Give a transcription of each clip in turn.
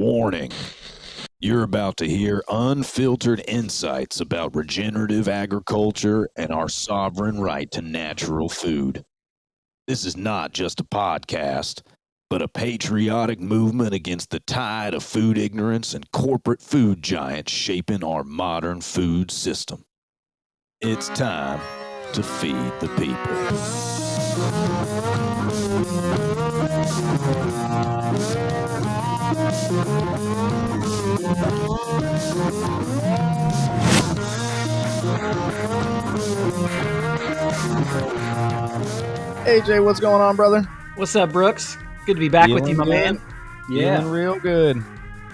Warning. You're about to hear unfiltered insights about regenerative agriculture and our sovereign right to natural food. This is not just a podcast, but a patriotic movement against the tide of food ignorance and corporate food giants shaping our modern food system. It's time to feed the people. Hey Jay, what's going on, brother? What's up, Brooks? Good to be back with you, my man. Feeling real good.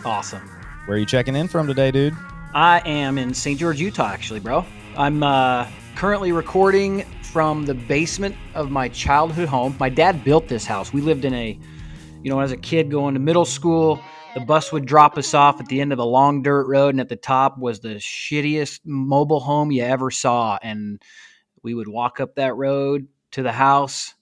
Awesome. Where are you checking in from today, dude? I am in St. George, Utah, actually, bro. I'm currently recording from the basement of my childhood home. My dad built this house. We lived in as a kid going to middle school, the bus would drop us off at the end of a long dirt road, and at the top was the shittiest mobile home you ever saw. And we would walk up that road to the house.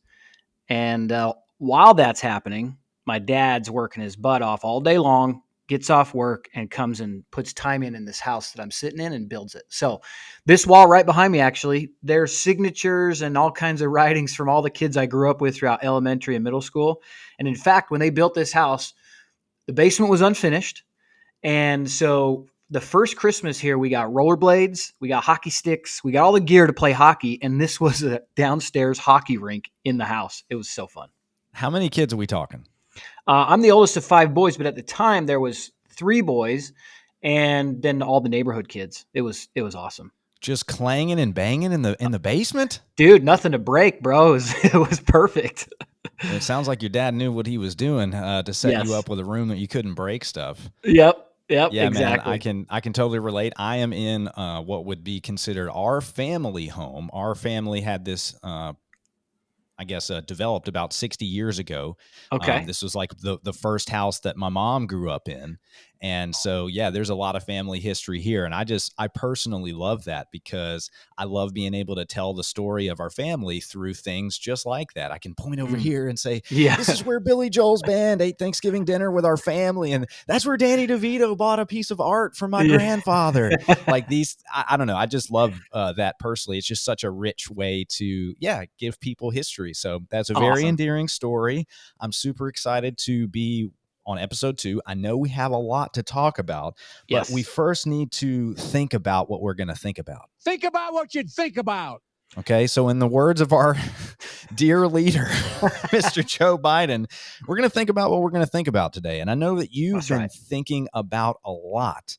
And while that's happening, my dad's working his butt off all day long, gets off work, and comes and puts time in this house that I'm sitting in and builds it. So this wall right behind me, actually, there's signatures and all kinds of writings from all the kids I grew up with throughout elementary and middle school. And in fact, when they built this house, the basement was unfinished. And so the first Christmas here, we got rollerblades, we got hockey sticks, we got all the gear to play hockey. And this was a downstairs hockey rink in the house. It was so fun. How many kids are we talking? I'm the oldest of 5 boys, but at the time there was 3 boys and then all the neighborhood kids. It was awesome. Just clanging and banging in the basement? Dude, nothing to break, bro. It was perfect. It sounds like your dad knew what he was doing to set you up with a room that you couldn't break stuff. Yep, yeah, exactly. Man, I can totally relate. I am in what would be considered our family home. Our family had this developed about 60 years ago. Okay. This was like the first house that my mom grew up in. And so, yeah, there's a lot of family history here. And I personally love that because I love being able to tell the story of our family through things just like that. I can point over here and say, this is where Billy Joel's band ate Thanksgiving dinner with our family. And that's where Danny DeVito bought a piece of art from my grandfather. Like these, I don't know. I just love that personally. It's just such a rich way to, give people history. So that's a very endearing story. I'm super excited to be on episode 2. I know we have a lot to talk about, but we first need to think about what we're going to think about. Think about what you'd think about. Okay, so in the words of our dear leader, Mr. Joe Biden, we're going to think about what we're going to think about today. And I know that you've been thinking about a lot.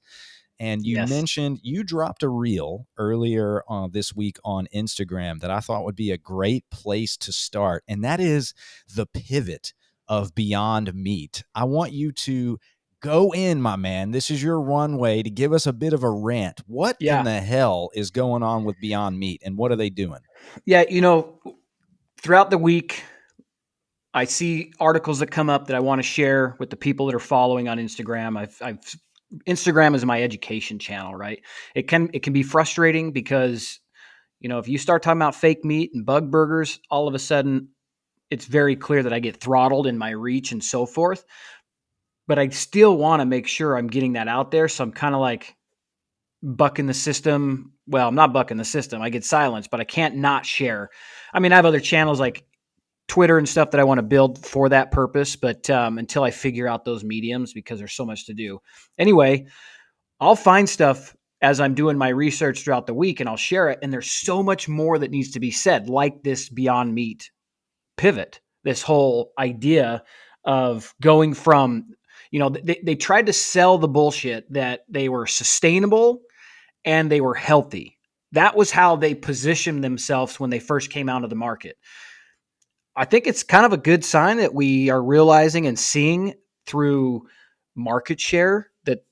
And you mentioned you dropped a reel earlier this week on Instagram that I thought would be a great place to start. And that is the pivot of Beyond Meat. I want you to go in, my man. This is your runway to give us a bit of a rant. What in the hell is going on with Beyond Meat and what are they doing? Yeah, throughout the week, I see articles that come up that I want to share with the people that are following on Instagram. Instagram is my education channel, right? It can be frustrating because, if you start talking about fake meat and bug burgers, all of a sudden it's very clear that I get throttled in my reach and so forth. But I still want to make sure I'm getting that out there. So I'm kind of like bucking the system. Well, I'm not bucking the system. I get silenced, but I can't not share. I mean, I have other channels like Twitter and stuff that I want to build for that purpose, but until I figure out those mediums, because there's so much to do. Anyway, I'll find stuff as I'm doing my research throughout the week and I'll share it. And there's so much more that needs to be said, like this Beyond Meat pivot, this whole idea of going from, they tried to sell the bullshit that they were sustainable and they were healthy. That was how they positioned themselves when they first came out of the market. I think it's kind of a good sign that we are realizing and seeing through market share that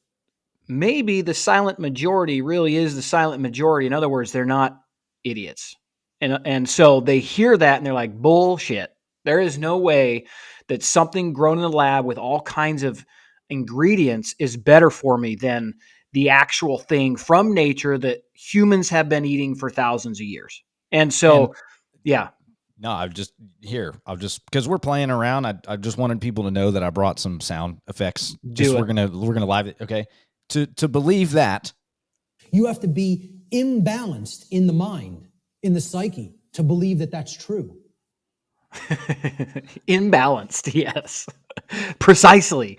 maybe the silent majority really is the silent majority. In other words, they're not idiots. And so they hear that and they're like, bullshit. There is no way that something grown in the lab with all kinds of ingredients is better for me than the actual thing from nature that humans have been eating for thousands of years. And so, No, because we're playing around. I just wanted people to know that I brought some sound effects. Do We're it. gonna live it. Okay. To believe that, You have to be imbalanced in the mind, in the psyche, to believe that that's true. Imbalanced, yes. Precisely.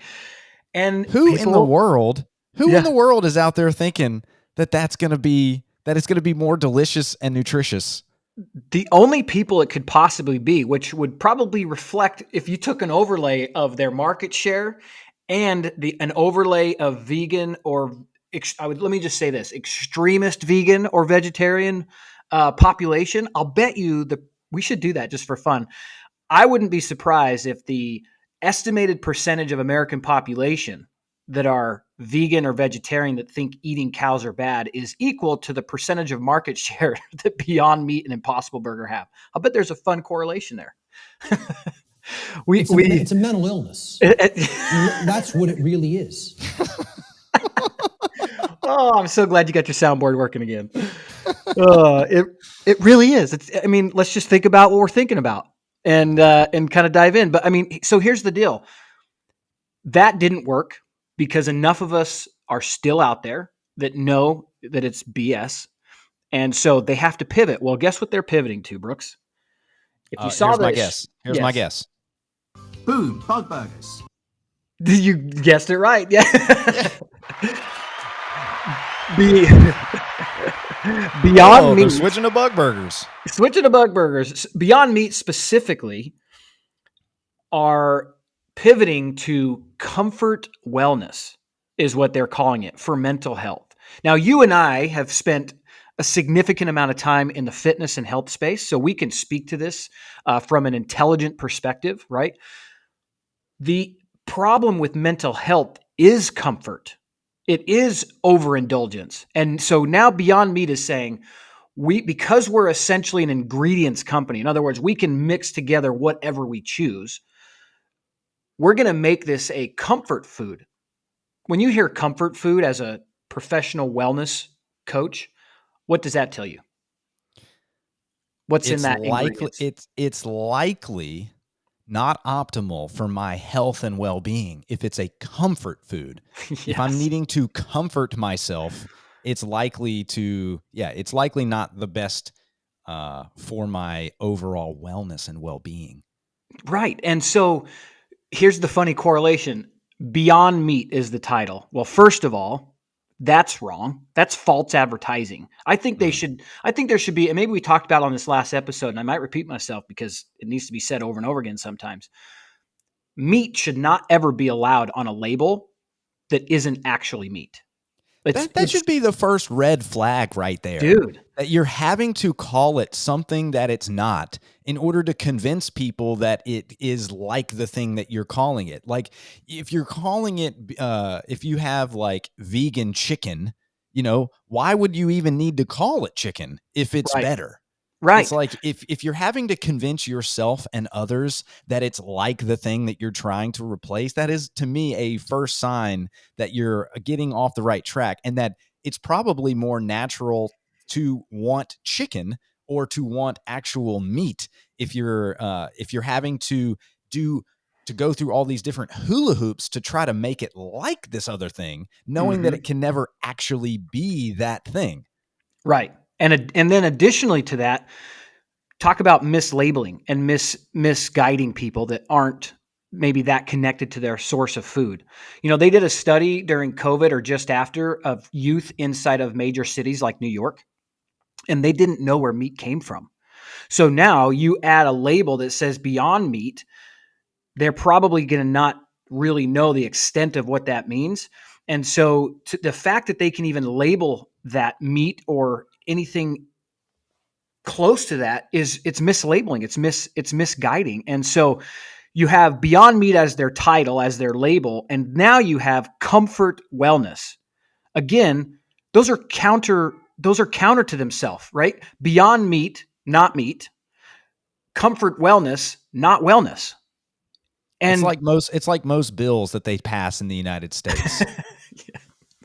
And who in the people, world yeah, is out there thinking that it's gonna be more delicious and nutritious? the only people it could possibly be, which would probably reflect if you took an overlay of their market share and an overlay of vegan or let me just say this, extremist vegan or vegetarian population. I'll bet you we should do that just for fun. I wouldn't be surprised if the estimated percentage of American population that are vegan or vegetarian that think eating cows are bad is equal to the percentage of market share that Beyond Meat and Impossible Burger have. I'll bet there's a fun correlation there. It's a mental illness. That's what it really is. Oh, I'm so glad you got your soundboard working again. It really is. Let's just think about what we're thinking about and kind of dive in. But so here's the deal. That didn't work because enough of us are still out there that know that it's BS. And so they have to pivot. Well, guess what they're pivoting to, Brooks? If you saw my guess. Here's my guess. Boom, bug burgers. You guessed it right. Yeah. Beyond Meat. Switching to bug burgers. Switching to bug burgers. Beyond Meat specifically are pivoting to comfort wellness is what they're calling it for mental health. Now, you and I have spent a significant amount of time in the fitness and health space, so we can speak to this from an intelligent perspective, right? The problem with mental health is comfort. It is overindulgence. And so now Beyond Meat is saying, because we're essentially an ingredients company, in other words, we can mix together whatever we choose, we're going to make this a comfort food. When you hear comfort food as a professional wellness coach, what does that tell you? What's in that ingredient? It's likely not optimal for my health and well-being if it's a comfort food. Yes. If I'm needing to comfort myself, it's likely not the best for my overall wellness and well-being. Right. And so here's the funny correlation. Beyond Meat is the title. Well, first of all, that's wrong. That's false advertising. I think there should be, and maybe we talked about it on this last episode, and I might repeat myself because it needs to be said over and over again sometimes. Meat should not ever be allowed on a label that isn't actually meat. That should be the first red flag right there. Dude. That you're having to call it something that it's not in order to convince people that it is like the thing that you're calling it. Like if you're calling it, if you have like vegan chicken, why would you even need to call it chicken if it's better? Right. It's like if you're having to convince yourself and others that it's like the thing that you're trying to replace, that is to me a first sign that you're getting off the right track and that it's probably more natural to want chicken or to want actual meat if you're having to go through all these different hula hoops to try to make it like this other thing, knowing that it can never actually be that thing. Right. And then additionally to that, talk about mislabeling and misguiding people that aren't maybe that connected to their source of food. They did a study during COVID or just after of youth inside of major cities like New York, and they didn't know where meat came from. So now you add a label that says Beyond Meat, they're probably going to not really know the extent of what that means. And so the fact that they can even label that meat or anything close to that it's mislabeling, it's misguiding. And so you have Beyond Meat as their title, as their label, and now you have comfort wellness. Again, those are counter to themselves, right? Beyond Meat, not meat. Comfort wellness, not wellness. And it's like most bills that they pass in the United States. Yeah.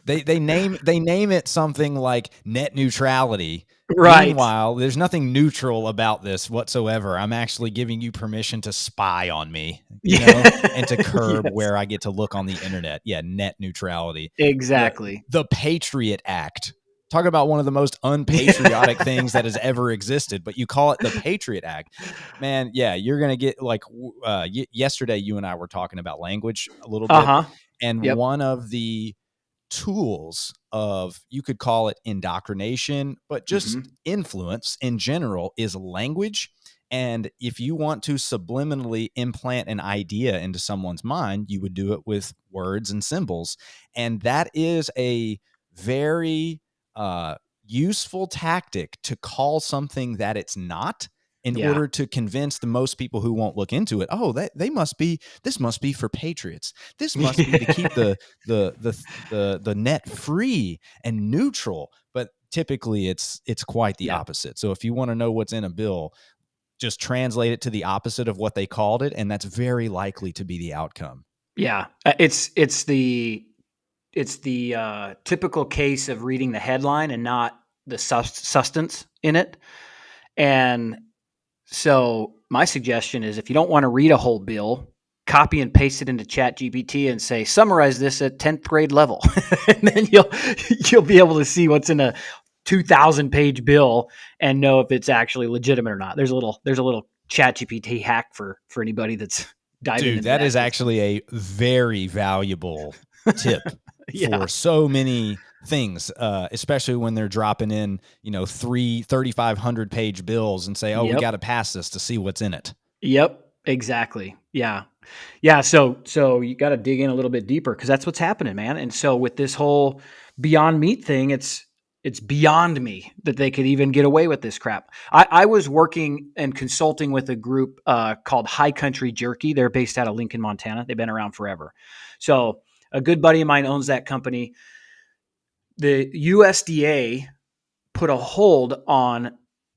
They name it something like net neutrality, Right. Meanwhile, there's nothing neutral about this whatsoever. I'm actually giving you permission to spy on me, and to curb Yes. where I get to look on the internet. Yeah, net neutrality. Exactly. The Patriot Act. Talk about one of the most unpatriotic things that has ever existed, but you call it the Patriot Act. Man, yeah, you're going to get like yesterday you and I were talking about language a little bit, and Yep. one of the tools of, you could call it indoctrination, but just influence in general, is language. And if you want to subliminally implant an idea into someone's mind, you would do it with words and symbols. And that is a very useful tactic to call something that it's not, in Yeah. order to convince the most people who won't look into it. Oh, this must be for patriots. This must be to keep the net free and neutral. But typically it's quite the opposite. So if you want to know what's in a bill, just translate it to the opposite of what they called it, and that's very likely to be the outcome. Yeah. It's the typical case of reading the headline and not the substance in it. And so my suggestion is, if you don't want to read a whole bill, copy and paste it into Chat GPT and say, summarize this at 10th grade level. And then you'll be able to see what's in a 2,000 page bill and know if it's actually legitimate or not. There's a little Chat GPT hack for anybody that's diving into That is stuff. actually a very valuable tip Yeah. for so many things, especially when they're dropping in, 3,500 page bills and say, oh, we got to pass this to see what's in it. Yep, exactly. Yeah. Yeah. So you got to dig in a little bit deeper, because that's what's happening, man. And so with this whole Beyond Meat thing, it's beyond me that they could even get away with this crap. I was working and consulting with a group called High Country Jerky. They're based out of Lincoln, Montana. They've been around forever. So a good buddy of mine owns that company. The USDA put a hold on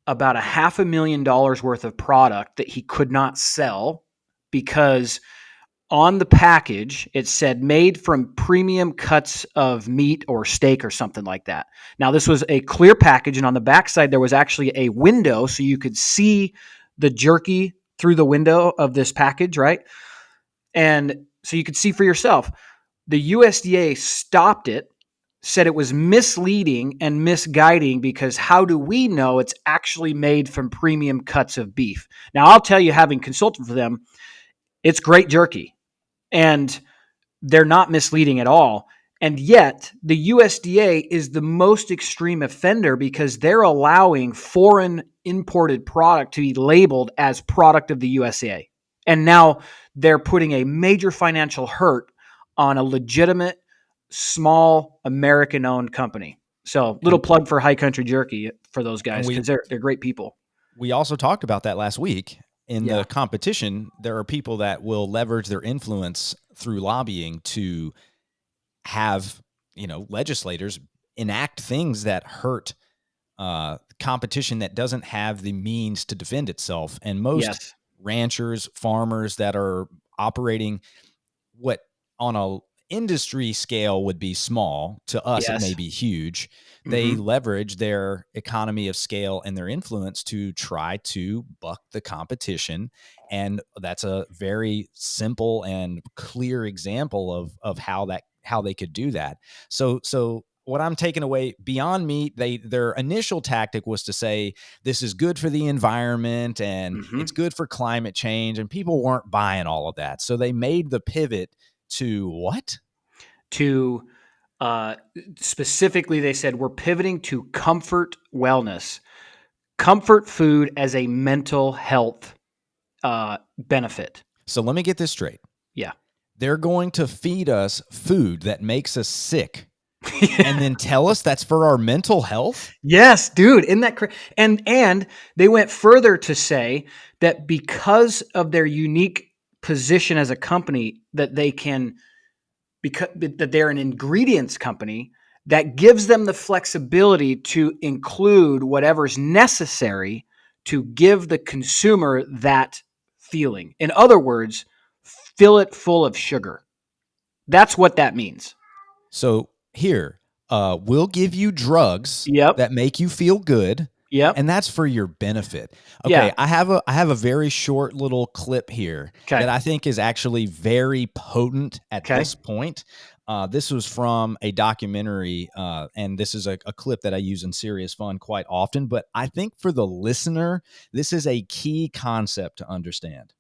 about $500,000 worth of product that he could not sell, because on the package it said made from premium cuts of meat or steak or something like that. Now, this was a clear package, and on the backside there was actually a window so you could see the jerky through the window of this package, right? And so you could see for yourself. The USDA stopped it, said it was misleading and misguiding, because how do we know it's actually made from premium cuts of beef? Now, I'll tell you, having consulted for them, it's great jerky, and they're not misleading at all. And yet the USDA is the most extreme offender, because they're allowing foreign imported product to be labeled as product of the USA. And now they're putting a major financial hurt on a legitimate, small American-owned company. So, little plug for High Country Jerky for those guys, because they're great people. We also talked about that last week. In the competition, there are people that will leverage their influence through lobbying to have, legislators enact things that hurt competition that doesn't have the means to defend itself. And most ranchers, farmers that are operating what on a industry scale would be small, to us it may be huge. They leverage their economy of scale and their influence to try to buck the competition. And that's a very simple and clear example of how they could do that. So what I'm taking away, Beyond Meat, their initial tactic was to say this is good for the environment and it's good for climate change, and people weren't buying all of that. So they made the pivot to what? To specifically, they said, we're pivoting to comfort wellness, comfort food as a mental health benefit. So let me get this straight. Yeah. They're going to feed us food that makes us sick and then tell us that's for our mental health? Yes, dude. Isn't that crazy? And they went further to say that because of their unique position as a company, that they can, because that they're an ingredients company, that gives them the flexibility to include whatever's necessary to give the consumer that feeling. In other words, fill it full of sugar. That's what that means. So here, we'll give you drugs that make you feel good, Yep. And that's for your benefit. Yeah. Okay, I have a very short little clip here Okay. that I think is actually very potent at Okay. this point. This was from a documentary, and this is a clip that I use in Serious Fun quite often. But I think for the listener, this is a key concept to understand.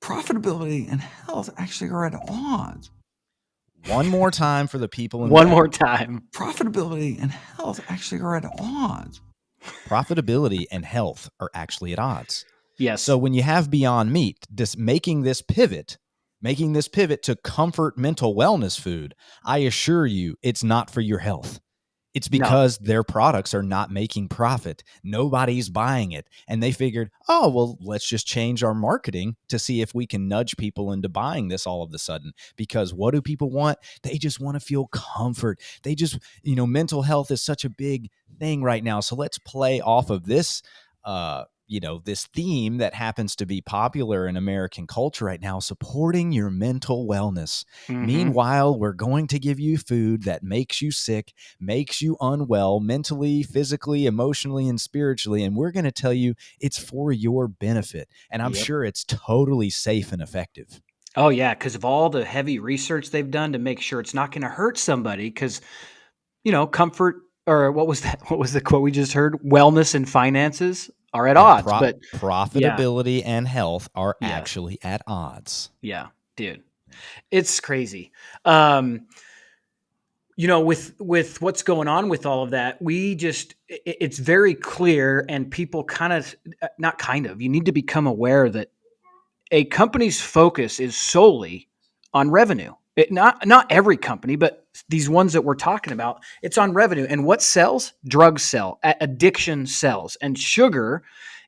Profitability and health actually are at odds. One more time for the people in the One back. more time. Profitability and health actually are at odds. Profitability and health are actually at odds. Yes. So when you have Beyond Meat, making this pivot to comfort mental wellness food, I assure you it's not for your health. It's because their products are not making profit. Nobody's buying it. And they figured, oh, well, let's just change our marketing to see if we can nudge people into buying this all of a sudden. Because what do people want? They just want to feel comfort. They just, mental health is such a big thing right now. So let's play off of this, this theme that happens to be popular in American culture right now, supporting your mental wellness. Mhm. Meanwhile, we're going to give you food that makes you sick, makes you unwell mentally, physically, emotionally, and spiritually. And we're going to tell you it's for your benefit. And I'm Yep. sure it's totally safe and effective. Oh yeah, because of all the heavy research they've done to make sure it's not going to hurt somebody. Because comfort, or what was that? What was the quote we just heard? Wellness and finances are at Yeah, odds. But yeah, profitability and health are yes, actually at odds. yeah, dude, it's crazy. With what's going on with all of that, it's very clear, and people kind of, not kind of, you need to become aware that a company's focus is solely on revenue. Not every company, but these ones that we're talking about, it's on revenue. And what sells? Drugs sell, addiction sells, and sugar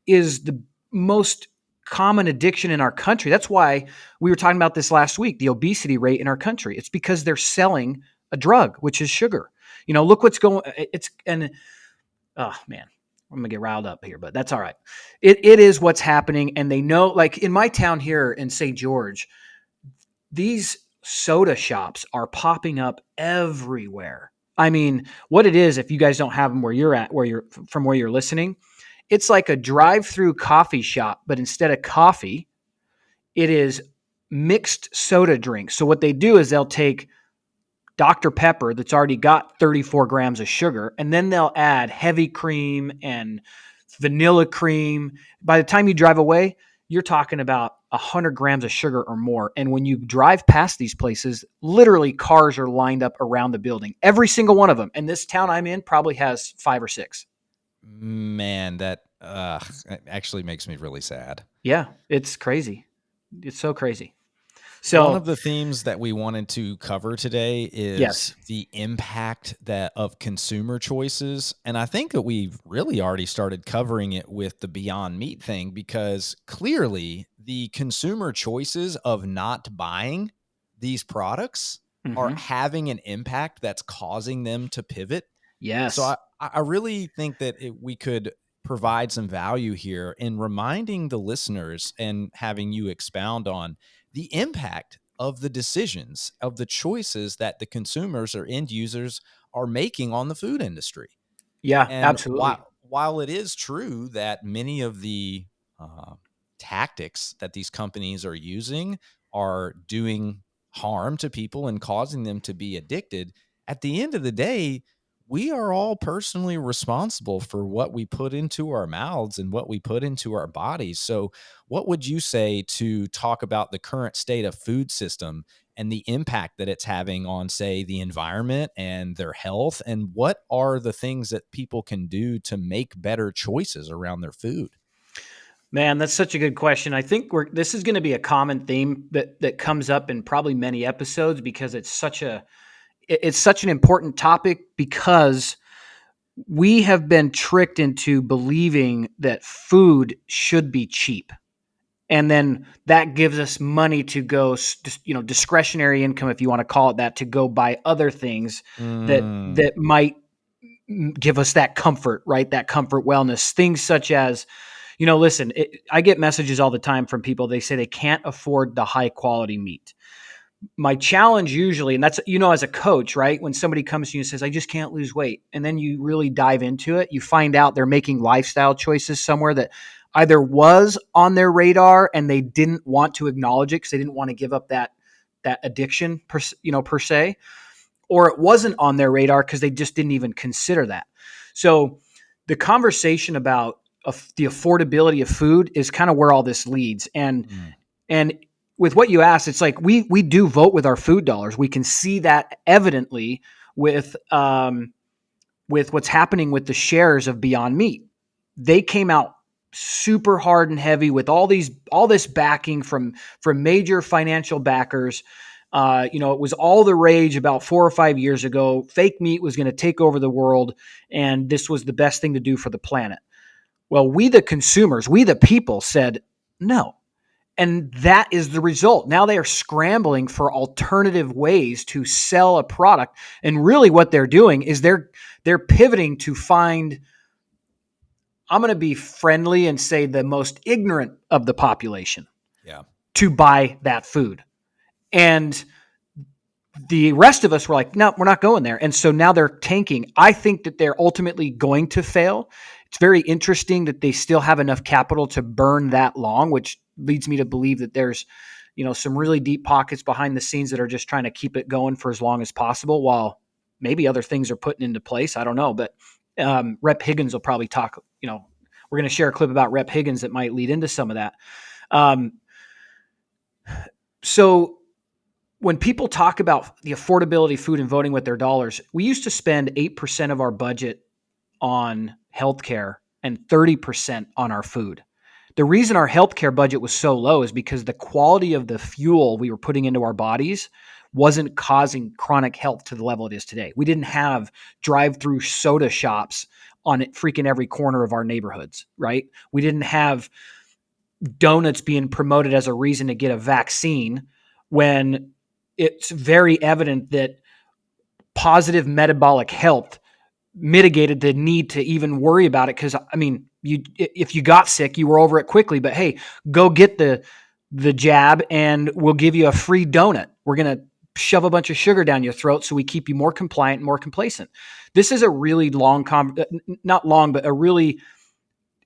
is the most common addiction in our country. That's why we were talking about this last week, the obesity rate in our country. It's because they're selling a drug, which is sugar. Look what's going. Oh man, I'm gonna get riled up here, but that's all right. It is what's happening, and they know. Like in my town here in St. George, these soda shops are popping up everywhere. I mean, what it is, if you guys don't have them where you're at, from where you're listening, it's like a drive-through coffee shop, but instead of coffee, it is mixed soda drinks. So what they do is they'll take Dr. Pepper that's already got 34 grams of sugar, and then they'll add heavy cream and vanilla cream. By the time you drive away, you're talking about 100 grams of sugar or more. And when you drive past these places, literally cars are lined up around the building, every single one of them. And this town I'm in probably has 5 or 6. Man, that actually makes me really sad. Yeah, it's crazy. It's so crazy. One So of the themes that we wanted to cover today is yes, the impact of consumer choices. And I think that we've really already started covering it with the Beyond Meat thing, because clearly the consumer choices of not buying these products are Mhm. having an impact that's causing them to pivot. So Yes. I really think that we could provide some value here in reminding the listeners and having you expound on the impact of the decisions, of the choices that the consumers or end users are making on the food industry. Yeah, And absolutely. while it is true that many of the tactics that these companies are using are doing harm to people and causing them to be addicted, at the end of the day, we are all personally responsible for what we put into our mouths and what we put into our bodies. So, what would you say to talk about the current state of food system and the impact that it's having on, say, the environment and their health? And what are the things that people can do to make better choices around their food? Man, that's such a good question. I think this is going to be a common theme that comes up in probably many episodes, because it's such an important topic, because we have been tricked into believing that food should be cheap. And then that gives us money to go, discretionary income, if you want to call it that, to go buy other things that Mm. that might give us that comfort, right? That comfort wellness, things such as, listen, I get messages all the time from people. They say they can't afford the high quality meat, my challenge usually, and that's, as a coach, right? When somebody comes to you and says, I just can't lose weight. And then you really dive into it, you find out they're making lifestyle choices somewhere that either was on their radar and they didn't want to acknowledge it because they didn't want to give up that addiction per se, or it wasn't on their radar because they just didn't even consider that. So the conversation about the affordability of food is kind of where all this leads. And with what you asked, it's like we do vote with our food dollars. We can see that evidently with what's happening with the shares of Beyond Meat. They came out super hard and heavy with all this backing from major financial backers. It was all the rage about 4 or 5 years ago. Fake meat was going to take over the world, and this was the best thing to do for the planet. Well, we the consumers, we the people said no. And that is the result. Now they are scrambling for alternative ways to sell a product. And really what they're doing is they're pivoting to find, I'm going to be friendly and say the most ignorant of the population to buy that food. And the rest of us were like, no, we're not going there. And so now they're tanking. I think that they're ultimately going to fail. It's very interesting that they still have enough capital to burn that long, which leads me to believe that there's, some really deep pockets behind the scenes that are just trying to keep it going for as long as possible while maybe other things are putting into place. I don't know, but Rep Higgins will probably talk, we're going to share a clip about Rep Higgins that might lead into some of that. So when people talk about the affordability of food and voting with their dollars, we used to spend 8% of our budget on healthcare and 30% on our food. The reason our healthcare budget was so low is because the quality of the fuel we were putting into our bodies wasn't causing chronic health to the level it is today. We didn't have drive-through soda shops on freaking every corner of our neighborhoods, right? We didn't have donuts being promoted as a reason to get a vaccine when it's very evident that positive metabolic health mitigated the need to even worry about it. Because if you got sick, you were over it quickly. But hey, go get the jab, and we'll give you a free donut. We're gonna shove a bunch of sugar down your throat so we keep you more compliant and more complacent. This is a really long, not long, but a really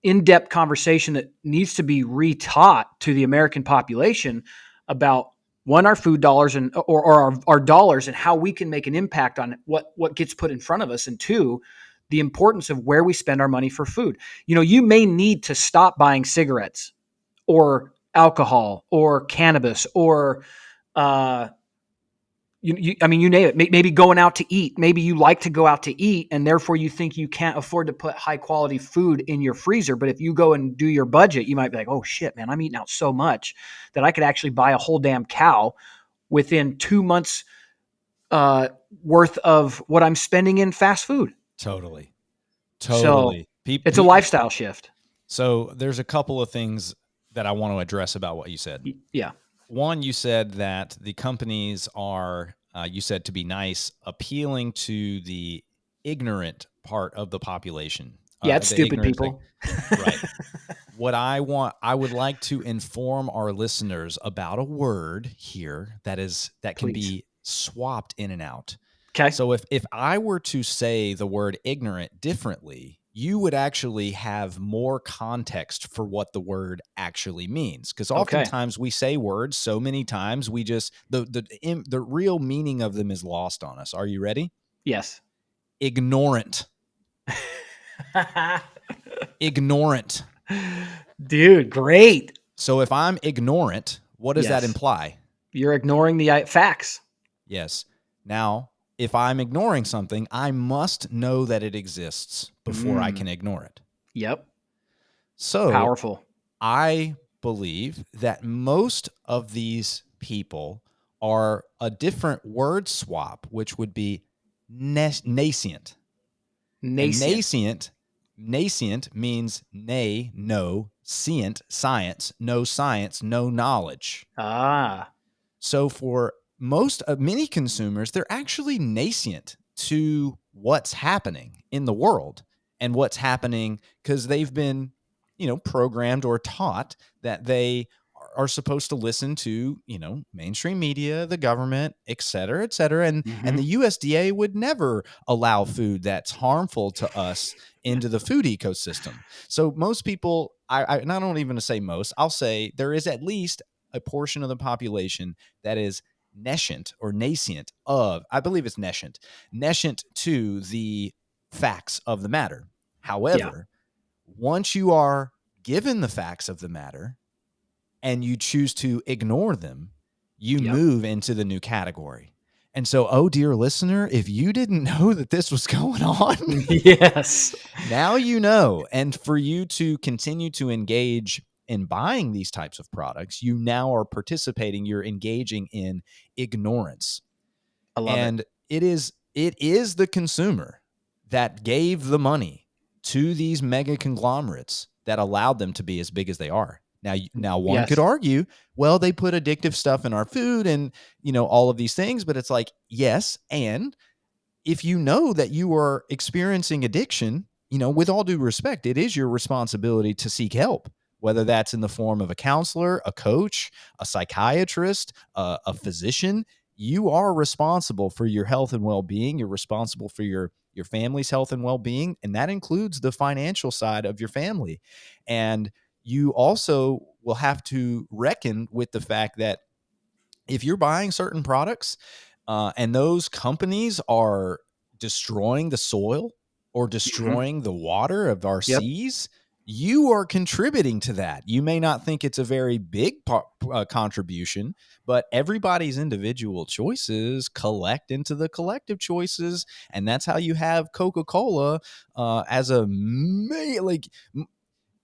in-depth conversation that needs to be retaught to the American population about our food dollars and or our dollars and how we can make an impact on what gets put in front of us, and two, the importance of where we spend our money for food. You may need to stop buying cigarettes or alcohol or cannabis or you name it. Maybe going out to eat. Maybe you like to go out to eat, and therefore you think you can't afford to put high quality food in your freezer. But if you go and do your budget, you might be like, oh shit, man, I'm eating out so much that I could actually buy a whole damn cow within 2 months worth of what I'm spending in fast food. Totally. So it's a lifestyle shift. So there's a couple of things that I want to address about what you said. Yeah. One, you said that the companies are, you said to be nice, appealing to the ignorant part of the population. Yeah, it's stupid people. Right. What I would like to inform our listeners about a word here that can be swapped in and out. Okay. So if I were to say the word ignorant differently, you would actually have more context for what the word actually means. Because oftentimes we say words so many times, we just, the real meaning of them is lost on us. Are you ready? Yes. Ignorant. Ignorant. Dude, great. So if I'm ignorant, what does that imply? You're ignoring the facts. Yes. Now, if I'm ignoring something, I must know that it exists before I can ignore it. Yep. So powerful. I believe that most of these people are a different word swap, which would be nascent. Nascent means nay, no, scient, science, no knowledge. So for many consumers, they're actually nascent to what's happening in the world and what's happening because they've been, programmed or taught that they are supposed to listen to, mainstream media, the government, et cetera, et cetera. And the USDA would never allow food that's harmful to us into the food ecosystem. So most people, and I don't even say most, I'll say there is at least a portion of the population that is nescient of, I believe it's nescient to the facts of the matter. However, once you are given the facts of the matter and you choose to ignore them, you move into the new category. And so, oh, dear listener, if you didn't know that this was going on, yes, now you know. And for you to continue to engage in buying these types of products, you now are participating, you're engaging in ignorance. I love And it is the consumer that gave the money to these mega conglomerates that allowed them to be as big as they are. Now one could argue, well, they put addictive stuff in our food and, all of these things, but it's like, yes. And if you know that you are experiencing addiction, with all due respect, it is your responsibility to seek help, whether that's in the form of a counselor, a coach, a psychiatrist, a physician. You are responsible for your health and well-being. You're responsible for your family's health and well-being, and that includes the financial side of your family. And you also will have to reckon with the fact that if you're buying certain products and those companies are destroying the soil or destroying the water of our seas, you are contributing to that. You may not think it's a very big contribution, but everybody's individual choices collect into the collective choices. And that's how you have Coca-Cola as a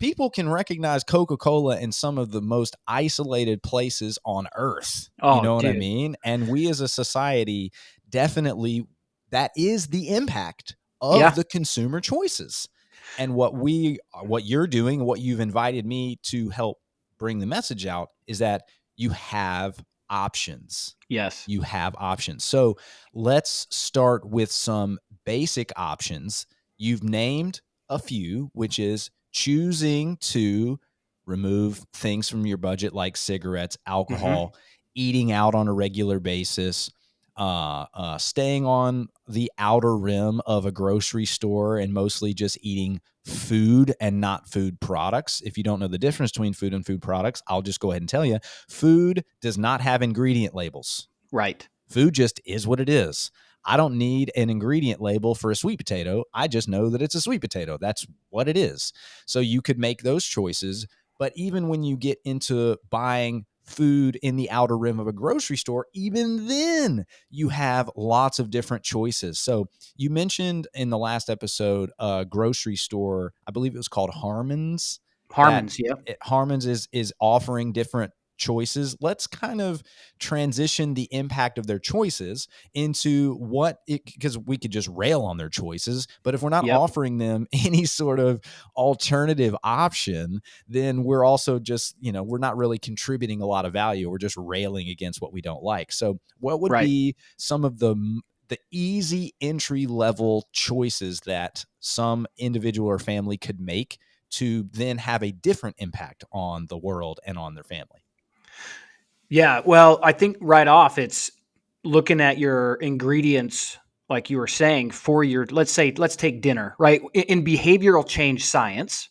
people can recognize Coca-Cola in some of the most isolated places on earth. You know what I mean? And we as a society, definitely, that is the impact of the consumer choices. And what you're doing, what you've invited me to help bring the message out is that you have options. Yes. You have options. So let's start with some basic options. You've named a few, which is choosing to remove things from your budget like cigarettes, alcohol, eating out on a regular basis, staying on the outer rim of a grocery store and mostly just eating food and not food products. If you don't know the difference between food and food products, I'll just go ahead and tell you, food does not have ingredient labels. Right. Food just is what it is. I don't need an ingredient label for a sweet potato. I just know that it's a sweet potato. That's what it is. So you could make those choices. But even when you get into buying food in the outer rim of a grocery store, even then you have lots of different choices. So you mentioned in the last episode, a grocery store, I believe it was called Harmon's. Harmon's, Harmon's is offering different choices. Let's kind of transition the impact of their choices into because we could just rail on their choices, but if we're not offering them any sort of alternative option, then we're also just, we're not really contributing a lot of value. We're just railing against what we don't like. So what would be some of the easy entry level choices that some individual or family could make to then have a different impact on the world and on their family? Yeah, well, I think right off it's looking at your ingredients, like you were saying, for let's take dinner, right? In behavioral change science,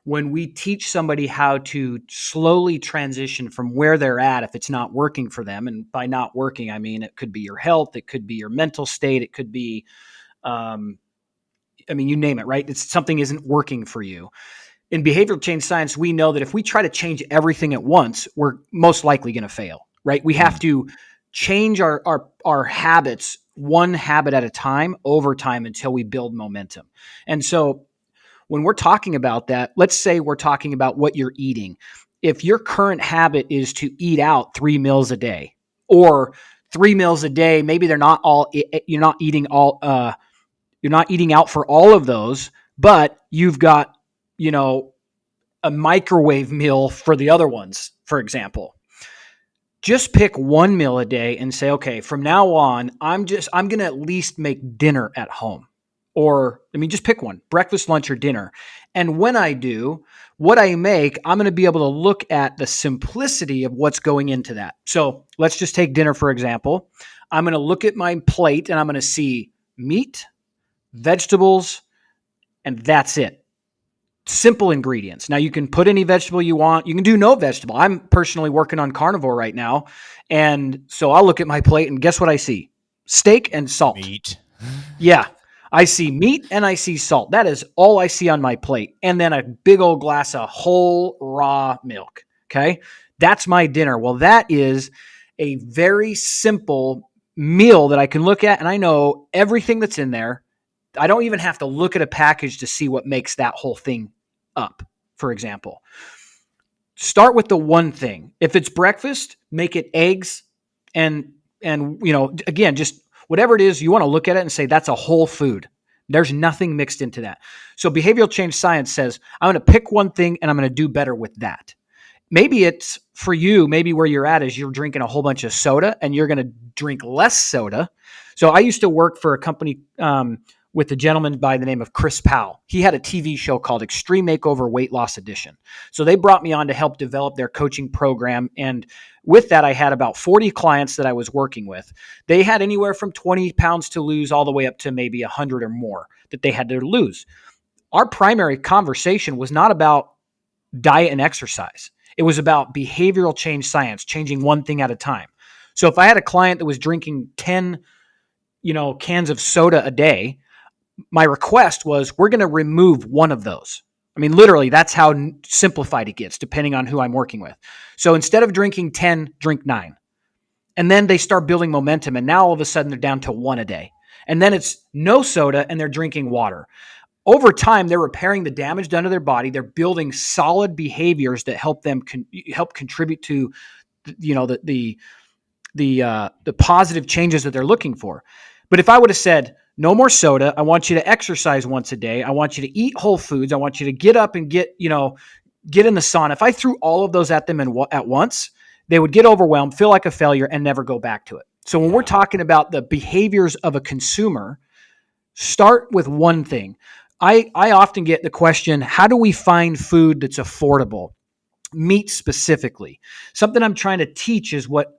when we teach somebody how to slowly transition from where they're at, if it's not working for them, and by not working, I mean, it could be your health, it could be your mental state, it could be, you name it, right? It's something isn't working for you. In behavioral change science, we know that if we try to change everything at once, we're most likely going to fail, right? We have to change our habits one habit at a time over time until we build momentum. And so when we're talking about that, let's say we're talking about what you're eating. If your current habit is to eat out 3 meals a day or 3 meals a day, maybe you're not eating out for all of those, but you've got, a microwave meal for the other ones, for example. Just pick 1 meal a day and say, okay, from now on, I'm going to at least make dinner at home. or I mean, just pick one, breakfast, lunch, or dinner. And when I do, what I make, I'm going to be able to look at the simplicity of what's going into that. So let's just take dinner, for example. I'm going to look at my plate and I'm going to see meat, vegetables, and that's it. Simple ingredients. Now you can put any vegetable you want. You can do no vegetable. I'm personally working on carnivore right now. And so I'll look at my plate and guess what I see? Steak and salt. Meat. Yeah. I see meat and I see salt. That is all I see on my plate. And then a big old glass of whole raw milk. Okay. That's my dinner. Well, that is a very simple meal that I can look at and I know everything that's in there. I don't even have to look at a package to see what makes that whole thing up, for example. Start with the one thing. If it's breakfast, make it eggs and again, just whatever it is, you want to look at it and say that's a whole food. There's nothing mixed into that. So behavioral change science says, I'm going to pick one thing and I'm going to do better with that. Maybe it's for you, maybe where you're at is you're drinking a whole bunch of soda and you're going to drink less soda. So I used to work for a company with a gentleman by the name of Chris Powell. He had a TV show called Extreme Makeover Weight Loss Edition. So they brought me on to help develop their coaching program. And with that, I had about 40 clients that I was working with. They had anywhere from 20 pounds to lose all the way up to maybe 100 or more that they had to lose. Our primary conversation was not about diet and exercise. It was about behavioral change science, changing one thing at a time. So if I had a client that was drinking 10, cans of soda a day, my request was we're going to remove one of those. I mean, literally, that's how simplified it gets, depending on who I'm working with. So instead of drinking 10, drink 9. And then they start building momentum. And now all of a sudden they're down to 1 a day. And then it's no soda and they're drinking water. Over time, they're repairing the damage done to their body. They're building solid behaviors that help them help contribute to, the positive changes that they're looking for. But if I would have said, no more soda, I want you to exercise once a day. I want you to eat whole foods. I want you to get up and get in the sauna. If I threw all of those at them at once, they would get overwhelmed, feel like a failure, and never go back to it. So when we're talking about the behaviors of a consumer, start with one thing. I often get the question, how do we find food that's affordable? Meat specifically. Something I'm trying to teach is what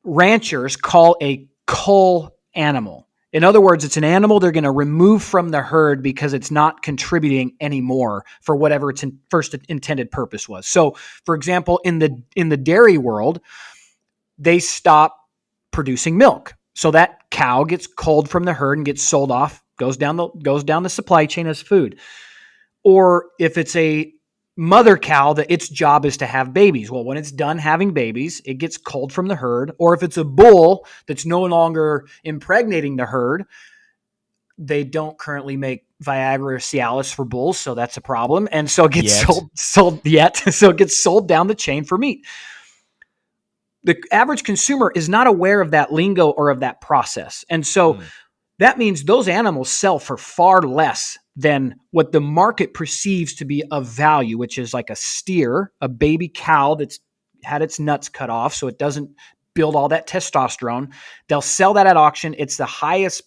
ranchers call a cull animal. In other words, it's an animal they're going to remove from the herd because it's not contributing anymore for whatever its first intended purpose was. So, for example, in the dairy world, they stop producing milk. So that cow gets culled from the herd and gets sold off, goes down the supply chain as food. Or if it's a mother cow that its job is to have babies. Well, when it's done having babies, it gets culled from the herd. Or if it's a bull that's no longer impregnating the herd, they don't currently make Viagra or Cialis for bulls, so that's a problem. And so it gets sold yet. So it gets sold down the chain for meat. The average consumer is not aware of that lingo or of that process. And so that means those animals sell for far less than what the market perceives to be of value, which is like a steer, a baby cow that's had its nuts cut off so it doesn't build all that testosterone. They'll sell that at auction. It's the highest.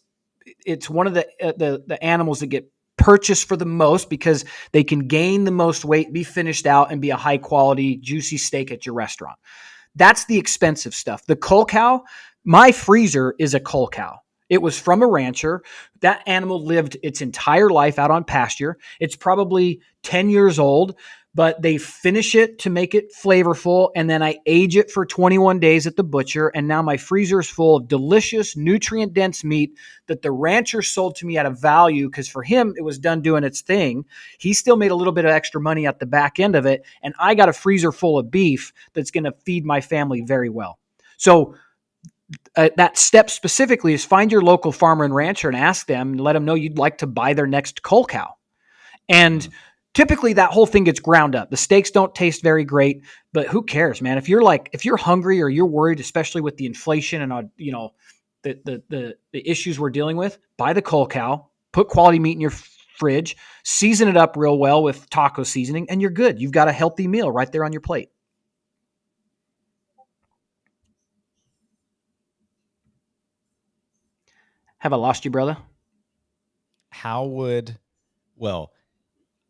It's one of the animals that get purchased for the most because they can gain the most weight, be finished out, and be a high quality, juicy steak at your restaurant. That's the expensive stuff. The cull cow, my freezer is a cull cow. It was from a rancher. That animal lived its entire life out on pasture. It's probably 10 years old, but they finish it to make it flavorful, and then I age it for 21 days at the butcher, and now my freezer is full of delicious, nutrient-dense meat that the rancher sold to me at a value because for him, it was done doing its thing. He still made a little bit of extra money at the back end of it, and I got a freezer full of beef that's going to feed my family very well. So that step specifically is find your local farmer and rancher and ask them and let them know you'd like to buy their next cull cow. And typically that whole thing gets ground up. The steaks don't taste very great, but who cares, man? If you're hungry or you're worried, especially with the inflation and the issues we're dealing with, buy the cull cow, put quality meat in your fridge, season it up real well with taco seasoning, and you're good. You've got a healthy meal right there on your plate. Have I lost you, brother? well,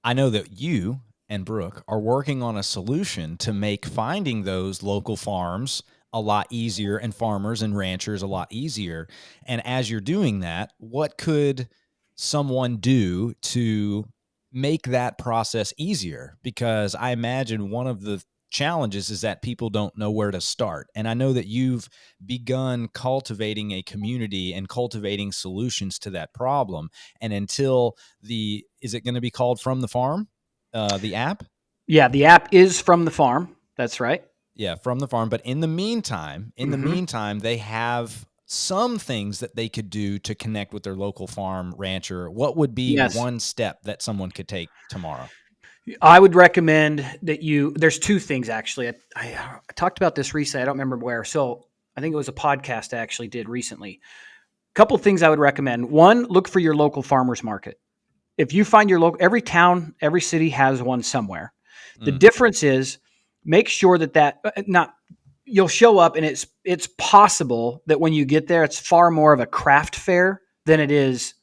I know that you and Brooke are working on a solution to make finding those local farms a lot easier and farmers and ranchers a lot easier. And as you're doing that, what could someone do to make that process easier? Because I imagine one of the challenges is that people don't know where to start. And I know that you've begun cultivating a community and cultivating solutions to that problem. And until is it going to be called From the Farm? The app? Yeah, the app is From the Farm. That's right. Yeah, From the Farm. But in the meantime, they have some things that they could do to connect with their local farm rancher. What would be Yes. one step that someone could take tomorrow? I would recommend that there's two things actually. I talked about this recently. I don't remember where. So I think it was a podcast I actually did recently. A couple things I would recommend. One, look for your local farmers market. If you find your local, every town, every city has one somewhere. The difference is make sure you'll show up, and it's possible that when you get there, it's far more of a craft fair than it is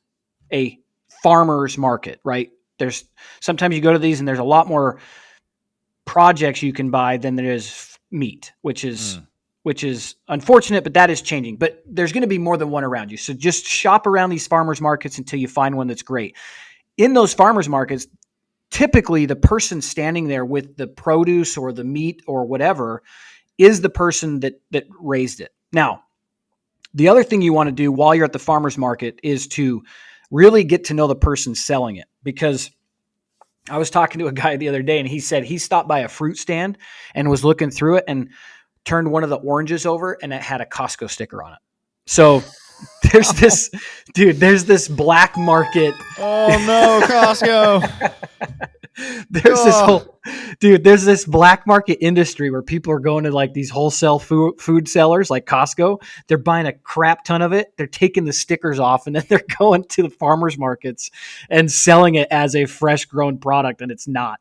a farmer's market, right? There's sometimes you go to these and there's a lot more projects you can buy than there is meat, which is unfortunate, but that is changing. But there's going to be more than one around you. So just shop around these farmers markets until you find one that's great. In those farmers markets, typically the person standing there with the produce or the meat or whatever is the person that raised it. Now, the other thing you want to do while you're at the farmers market is to really get to know the person selling it, because I was talking to a guy the other day and he said he stopped by a fruit stand and was looking through it and turned one of the oranges over and it had a Costco sticker on it. So there's this black market. Oh no, Costco. There's this black market industry where people are going to like these wholesale food sellers like Costco. They're buying a crap ton of it. They're taking the stickers off and then they're going to the farmers markets and selling it as a fresh grown product. And it's not.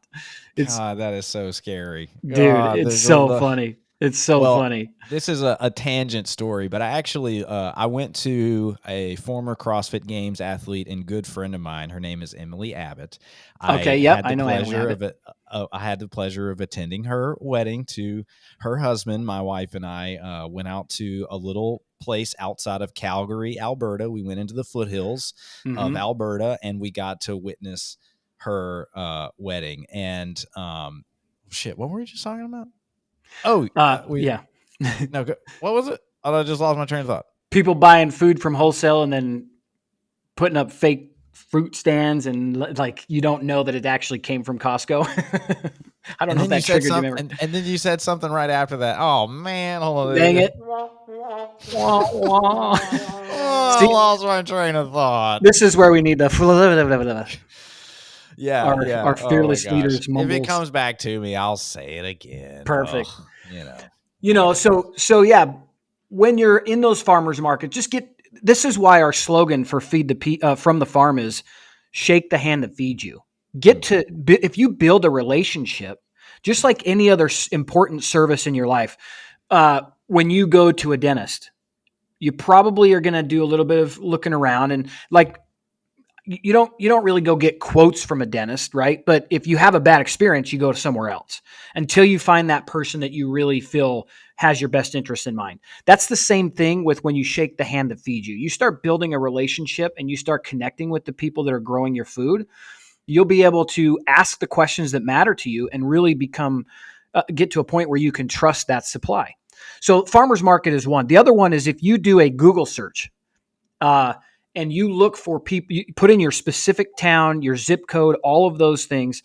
God, that is so scary. Dude, God, it's so funny. It's so funny. This is a tangent story, but I actually I went to a former CrossFit Games athlete and good friend of mine. Her name is Emily Abbott. Okay, yep, I know Emily Abbott. I had the pleasure of attending her wedding to her husband. My wife and I went out to a little place outside of Calgary, Alberta. We went into the foothills of Alberta, and we got to witness her wedding. And what were we just talking about? Oh, yeah. No, what was it? Oh, I just lost my train of thought. People buying food from wholesale and then putting up fake fruit stands, and like you don't know that it actually came from Costco. I don't know if that triggered your memory. And then you said something right after that. Oh man, hold on. Dang it! I lost my train of thought. This is where we need the our fearless leaders. Mumbles. If it comes back to me, I'll say it again. Perfect. So yeah, when you're in those farmers markets, this is why our slogan for From the Farm is shake the hand that feeds you. If you build a relationship, just like any other important service in your life, when you go to a dentist, you probably are going to do a little bit of looking around, and like you don't really go get quotes from a dentist, right? But if you have a bad experience, you go to somewhere else until you find that person that you really feel has your best interest in mind. That's the same thing with when you shake the hand that feeds you. You start building a relationship and you start connecting with the people that are growing your food. You'll be able to ask the questions that matter to you and really get to a point where you can trust that supply. So farmers market is one. The other one is if you do a Google search, and you look for people, you put in your specific town, your zip code, all of those things,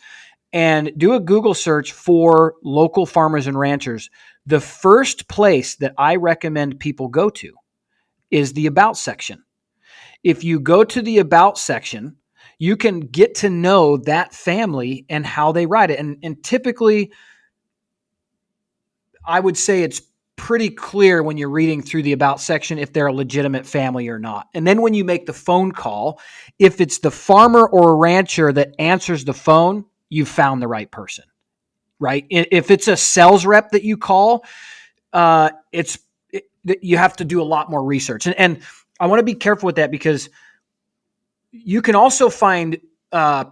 and do a Google search for local farmers and ranchers. The first place that I recommend people go to is the About section. If you go to the About section, you can get to know that family and how they ride it. And typically, I would say it's pretty clear when you're reading through the About section if they're a legitimate family or not. And then when you make the phone call, if it's the farmer or a rancher that answers the phone, you've found the right person, right? If it's a sales rep that you call, you have to do a lot more research. And I want to be careful with that because You can also find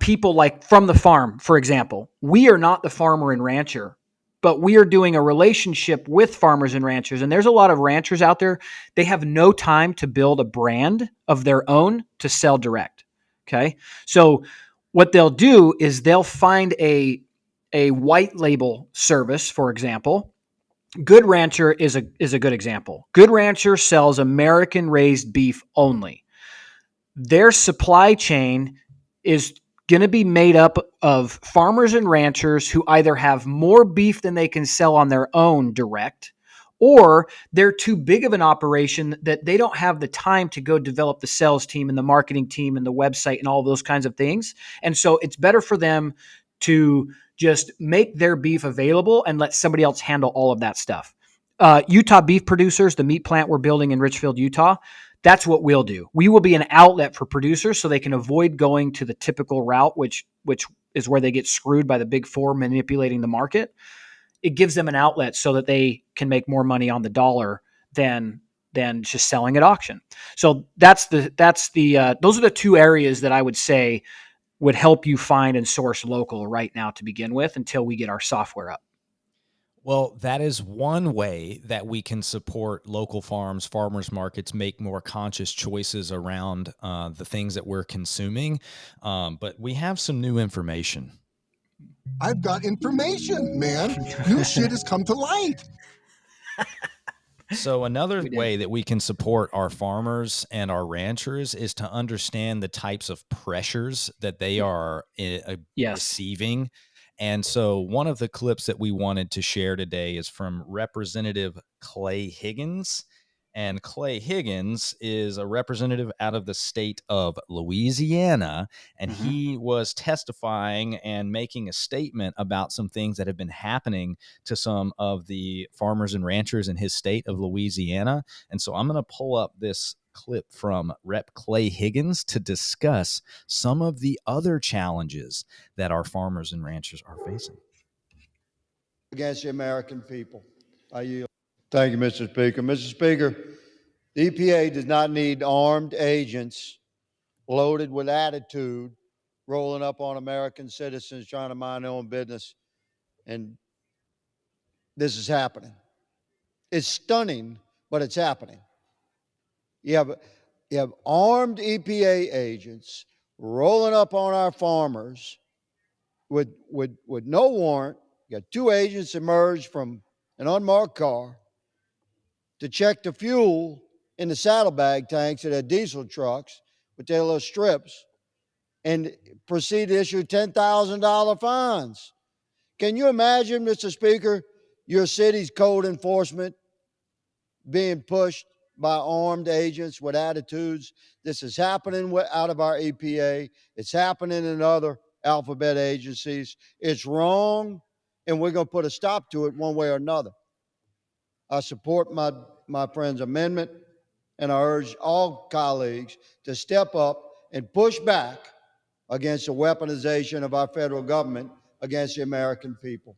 people like from the farm, for example. We are not the farmer and rancher, but we are doing a relationship with farmers and ranchers. And there's a lot of ranchers out there. They have no time to build a brand of their own to sell direct. Okay. So what they'll do is they'll find a white label service, for example. Good Rancher is a good example. Good Rancher sells American raised beef only. Their supply chain is going to be made up of farmers and ranchers who either have more beef than they can sell on their own direct, or they're too big of an operation that they don't have the time to go develop the sales team and the marketing team and the website and all those kinds of things. And so it's better for them to just make their beef available and let somebody else handle all of that stuff. Utah Beef Producers, the meat plant we're building in Richfield, Utah, that's what we'll do. We will be an outlet for producers so they can avoid going to the typical route, which is where they get screwed by the big four manipulating the market. It gives them an outlet so that they can make more money on the dollar than just selling at auction. So those are the two areas that I would say would help you find and source local right now to begin with until we get our software up. Well, that is one way that we can support local farms, farmers markets, make more conscious choices around the things that we're consuming. But we have some new information. I've got information, man. New shit has come to light. So another way that we can support our farmers and our ranchers is to understand the types of pressures that they are receiving. And so one of the clips that we wanted to share today is from Representative Clay Higgins. And Clay Higgins is a representative out of the state of Louisiana, and he was testifying and making a statement about some things that have been happening to some of the farmers and ranchers in his state of Louisiana. And so I'm going to pull up this clip from Rep. Clay Higgins to discuss some of the other challenges that our farmers and ranchers are facing. Against the American people. I yield. Thank you, Mr. Speaker. Mr. Speaker, the EPA does not need armed agents loaded with attitude rolling up on American citizens trying to mind their own business. And this is happening. It's stunning, but it's happening. You have armed EPA agents rolling up on our farmers with no warrant. You got two agents emerged from an unmarked car to check the fuel in the saddlebag tanks of their diesel trucks with their little strips and proceed to issue $10,000 fines. Can you imagine, Mr. Speaker, your city's code enforcement being pushed by armed agents with attitudes? This is happening out of our EPA. It's happening in other alphabet agencies. It's wrong, and we're going to put a stop to it one way or another. I support my friend's amendment, and I urge all colleagues to step up and push back against the weaponization of our federal government against the American people.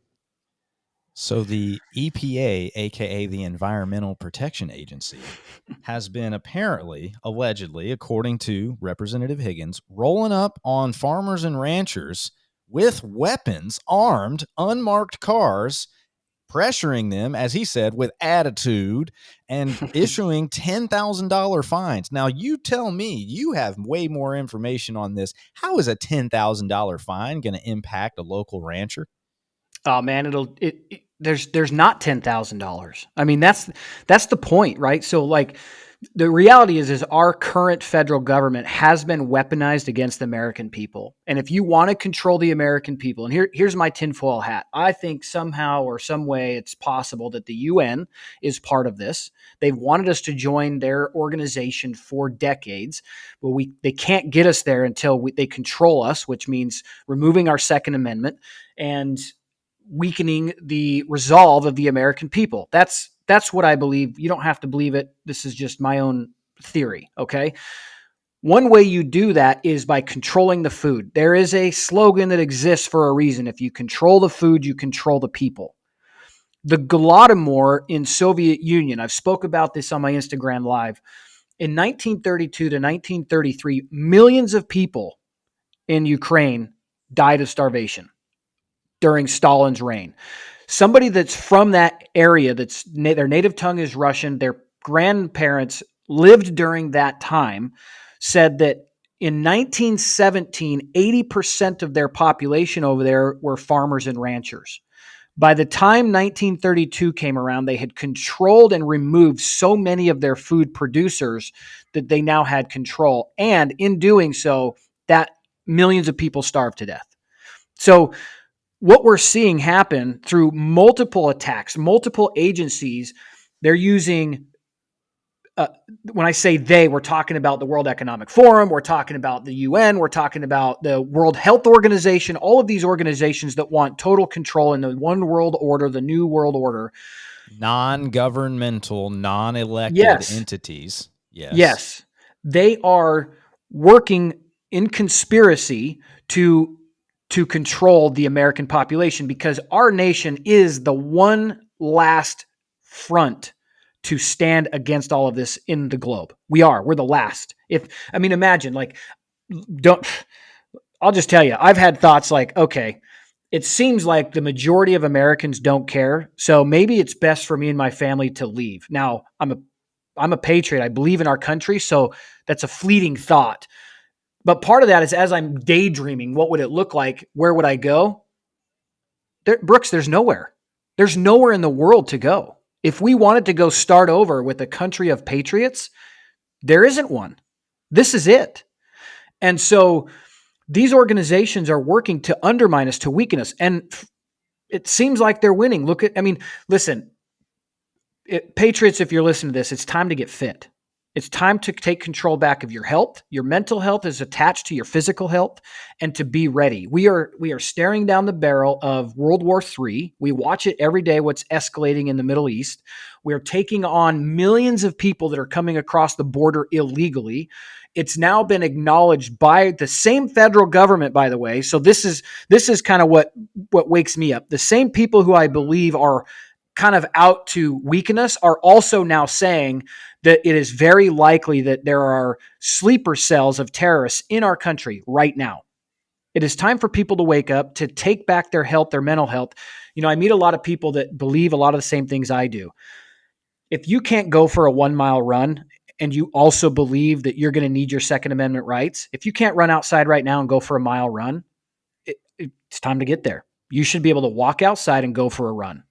So the EPA, aka the Environmental Protection Agency, has been apparently, allegedly, according to Representative Higgins, rolling up on farmers and ranchers with weapons, armed, unmarked cars, pressuring them, as he said, with attitude and issuing $10,000 fines. Now, you tell me, you have way more information on this. How is a $10,000 fine going to impact a local rancher? Oh man, there's not $10,000. I mean, that's the point, right? So like the reality is our current federal government has been weaponized against the American people. And if you want to control the American people, and here's my tinfoil hat. I think somehow or some way it's possible that the UN is part of this. They've wanted us to join their organization for decades, but they can't get us there until they control us, which means removing our Second Amendment and weakening the resolve of the American people. That's what I believe. You don't have to believe it. This is just my own theory, okay? One way you do that is by controlling the food. There is a slogan that exists for a reason. If you control the food, you control the people. The Golodomor in Soviet Union, I've spoke about this on my Instagram Live. In 1932 to 1933, millions of people in Ukraine died of starvation during Stalin's reign. Somebody that's from that area, their native tongue is Russian, their grandparents lived during that time, said that in 1917, 80% of their population over there were farmers and ranchers. By the time 1932 came around, they had controlled and removed so many of their food producers that they now had control. And in doing so, that millions of people starved to death. So what we're seeing happen through multiple attacks, multiple agencies, they're using, when I say they, we're talking about the World Economic Forum, we're talking about the UN, we're talking about the World Health Organization, all of these organizations that want total control in the one world order, the new world order. Non-governmental, non-elected Yes. entities. Yes. Yes. They are working in conspiracy to control the American population, because our nation is the one last front to stand against all of this in the globe. We're the last. Imagine, like, I'll just tell you, I've had thoughts like, okay, it seems like the majority of Americans don't care. So maybe it's best for me and my family to leave. Now, I'm a patriot. I believe in our country. So that's a fleeting thought. But part of that is, as I'm daydreaming, what would it look like? Where would I go? Brooks, there's nowhere. There's nowhere in the world to go. If we wanted to go start over with a country of patriots, there isn't one. This is it. And so these organizations are working to undermine us, to weaken us. And it seems like they're winning. Listen, Patriots, if you're listening to this, it's time to get fit. It's time to take control back of your health. Your mental health is attached to your physical health, and to be ready. We are staring down the barrel of World War III. We watch it every day, what's escalating in the Middle East. We're taking on millions of people that are coming across the border illegally. It's now been acknowledged by the same federal government, by the way. So this is kind of what wakes me up. The same people who I believe are kind of out to weaken us are also now saying that it is very likely that there are sleeper cells of terrorists in our country right now. It is time for people to wake up, to take back their health, their mental health. I meet a lot of people that believe a lot of the same things I do. If you can't go for a 1 mile run, and you also believe that you're going to need your Second Amendment rights, if you can't run outside right now and go for a mile run, it's time to get there. You should be able to walk outside and go for a run.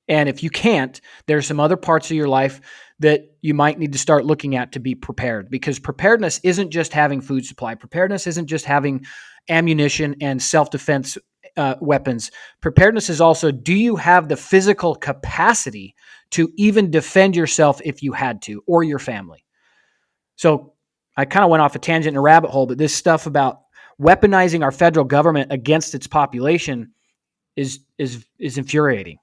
And if you can't, there's some other parts of your life that you might need to start looking at to be prepared, because preparedness isn't just having food supply. Preparedness isn't just having ammunition and self-defense weapons. Preparedness is also, do you have the physical capacity to even defend yourself if you had to, or your family? So I kind of went off a tangent and a rabbit hole, but this stuff about weaponizing our federal government against its population is infuriating.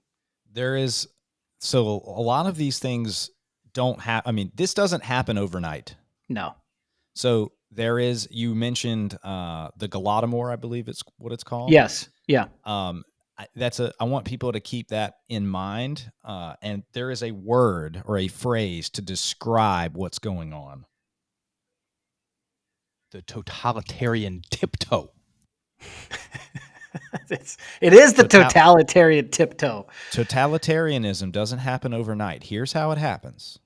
So a lot of these things don't happen. This doesn't happen overnight. No. So you mentioned the Galatamoor, I believe it's what it's called. Yes. Yeah. I want people to keep that in mind. And there is a word or a phrase to describe what's going on. The totalitarian tiptoe. It is the totalitarian tiptoe. Totalitarianism doesn't happen overnight. Here's how it happens.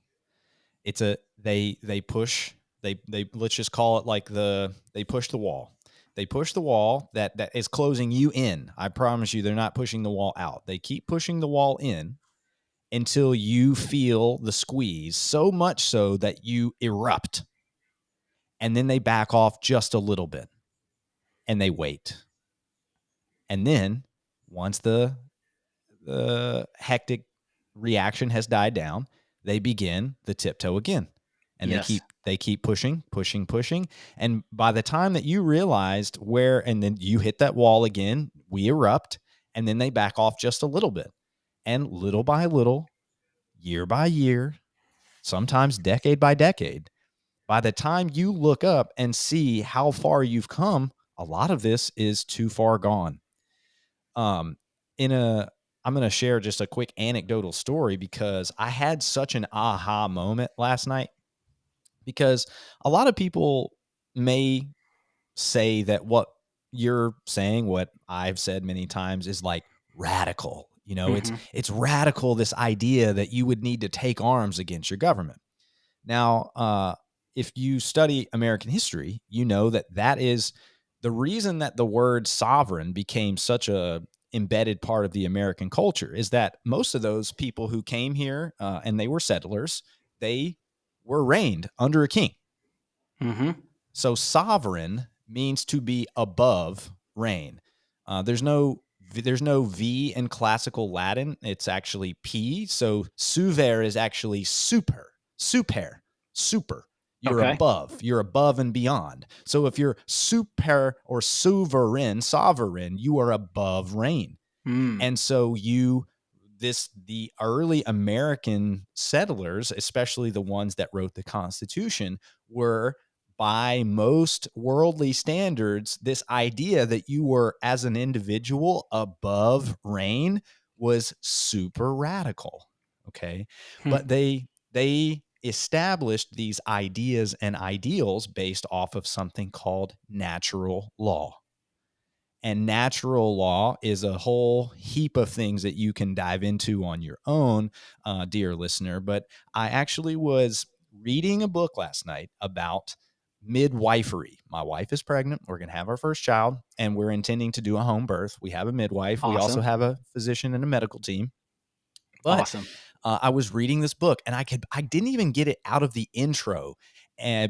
They push, let's just call it like they push the wall. They push the wall that is closing you in. I promise you, they're not pushing the wall out. They keep pushing the wall in until you feel the squeeze, so much so that you erupt. And then they back off just a little bit and they wait. And then once the hectic reaction has died down, they begin the tiptoe again. And yes. they keep pushing. And by the time that you realized and then you hit that wall again, we erupt, and then they back off just a little bit. And little by little, year by year, sometimes decade by decade, by the time you look up and see how far you've come, a lot of this is too far gone. I'm going to share just a quick anecdotal story, because I had such an aha moment last night. because a lot of people may say that what you're saying, what I've said many times, is like radical. You know, Mm-hmm. it's radical, this idea that you would need to take arms against your government. Now, if you study American history, you know that that is the reason that the word sovereign became such a embedded part of the American culture, is that most of those people who came here and they were settlers, they were reigned under a king. Mm-hmm. So sovereign means to be above reign. There's no V in classical Latin. It's actually P. So suver is actually super. Okay. You're above and beyond. So if you're super or sovereign, you are above reign. Mm. And so the early American settlers, especially the ones that wrote the Constitution, were, by most worldly standards, this idea that you were, as an individual, above reign was super radical. Okay. Hmm. But they established these ideas and ideals based off of something called natural law. And natural law is a whole heap of things that you can dive into on your own, dear listener. But I actually was reading a book last night about midwifery. My wife is pregnant. We're going to have our first child, and we're intending to do a home birth. We have a midwife. We also Awesome. have a physician and a medical team. But Awesome. I was reading this book, and I didn't even get it out of the intro,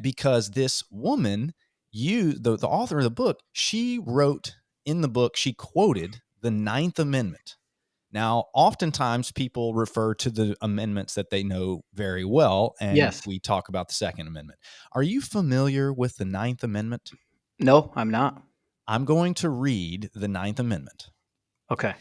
because this woman, the author of the book, she wrote in the book, she quoted the Ninth Amendment. Now, oftentimes people refer to the amendments that they know very well, and Yes. we talk about the Second Amendment. Are you familiar with the Ninth Amendment? No, I'm not. I'm going to read the Ninth Amendment. Okay.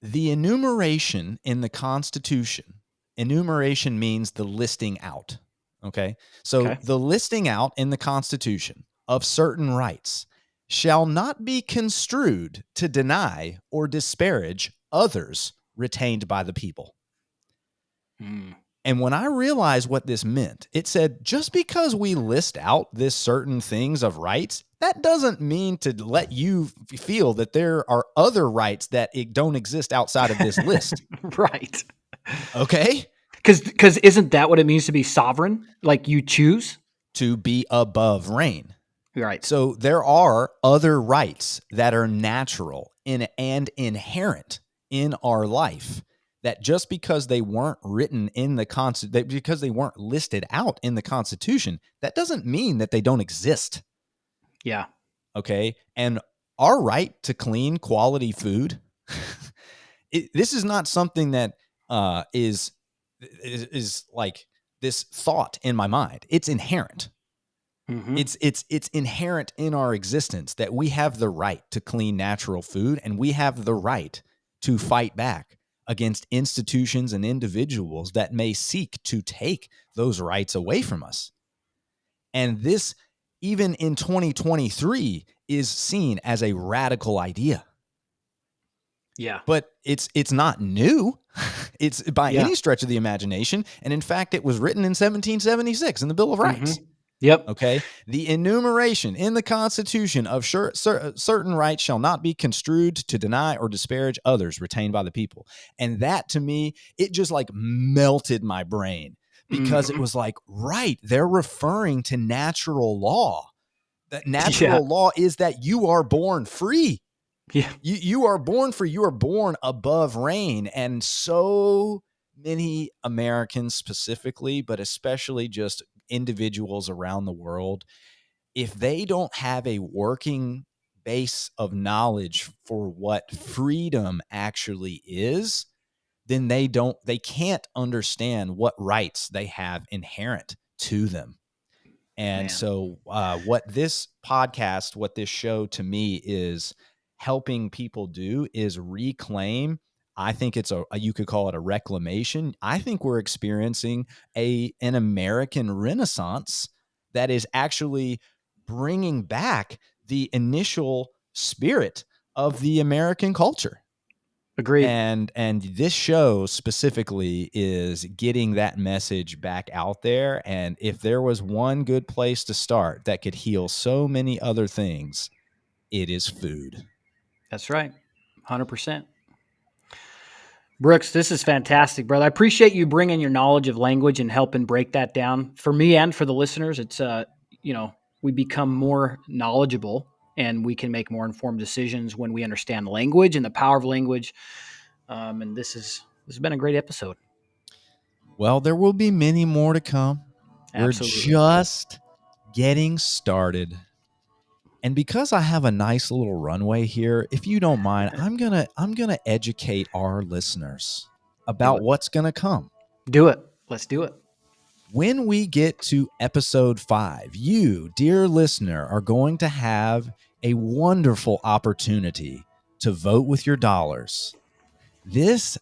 The enumeration in the Constitution, enumeration means the listing out. Okay. So Okay. the listing out in the Constitution of certain rights shall not be construed to deny or disparage others retained by the people. Mm. And when I realized what this meant, it said, just because we list out this certain things of rights, that doesn't mean to let you feel that there are other rights that don't exist outside of this list. Right. Okay? Because isn't that what it means to be sovereign? Like you choose? To be above reign. Right. So there are other rights that are natural and inherent in our life, that just because they weren't written in the Constitution, because they weren't listed out in the Constitution, that doesn't mean that they don't exist. Yeah. Okay. And our right to clean, quality food, this is not something that is like this thought in my mind. It's inherent. Mm-hmm. It's inherent in our existence that we have the right to clean natural food, and we have the right to fight back against institutions and individuals that may seek to take those rights away from us. And this, even in 2023, is seen as a radical idea. Yeah. But it's not new. It's by Yeah. any stretch of the imagination. And in fact, it was written in 1776 in the Bill of Rights. Mm-hmm. Yep. Okay. The enumeration in the Constitution of certain rights shall not be construed to deny or disparage others retained by the people. And that, to me, it just like melted my brain, because it Mm-hmm. was like, right, they're referring to natural law. That natural Yeah. law is that you are born free. Yeah. You are born free. You are born above reign. And so many Americans specifically, but especially just individuals around the world, if they don't have a working base of knowledge for what freedom actually is, then they can't understand what rights they have inherent to them. And Man. so what this podcast, what this show to me is helping people do is reclaim. I think it's you could call it a reclamation. I think we're experiencing an American Renaissance that is actually bringing back the initial spirit of the American culture. Agreed. And this show specifically is getting that message back out there. And if there was one good place to start that could heal so many other things, it is food. That's right. 100%. Brooks, this is fantastic, brother. I appreciate you bringing your knowledge of language and helping break that down for me and for the listeners. It's, we become more knowledgeable and we can make more informed decisions when we understand language and the power of language. And this has been a great episode. Well, there will be many more to come. Absolutely. We're just getting started. And because I have a nice little runway here, if you don't mind, I'm gonna educate our listeners about what's gonna come. Do it. Let's do it. When we get to episode 5, you, dear listener, are going to have a wonderful opportunity to vote with your dollars. This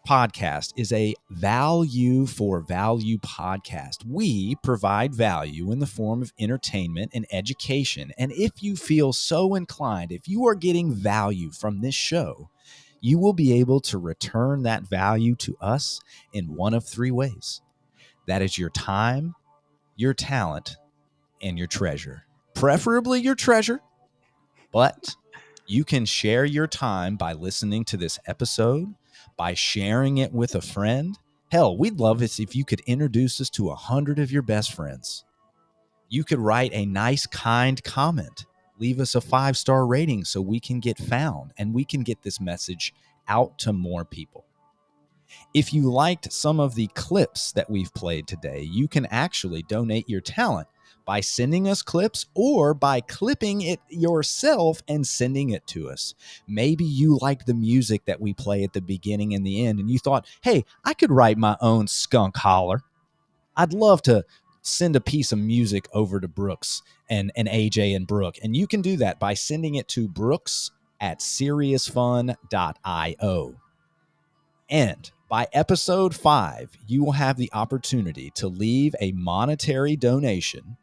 podcast is a value for value podcast. We provide value in the form of entertainment and education. And if you feel so inclined, if you are getting value from this show, you will be able to return that value to us in one of 3 ways. That is your time, your talent, and your treasure. Preferably your treasure, but you can share your time by listening to this episode, by sharing it with a friend. Hell, we'd love it if you could introduce us to 100 of your best friends. You could write a nice, kind comment. Leave us a 5-star rating so we can get found and we can get this message out to more people. If you liked some of the clips that we've played today, you can actually donate your talent by sending us clips or by clipping it yourself and sending it to us. Maybe you liked the music that we play at the beginning and the end, and you thought, hey, I could write my own skunk holler. I'd love to send a piece of music over to Brooks and AJ and Brooke. And you can do that by sending it to brooks@seriousfun.io. And by episode 5, you will have the opportunity to leave a monetary donation,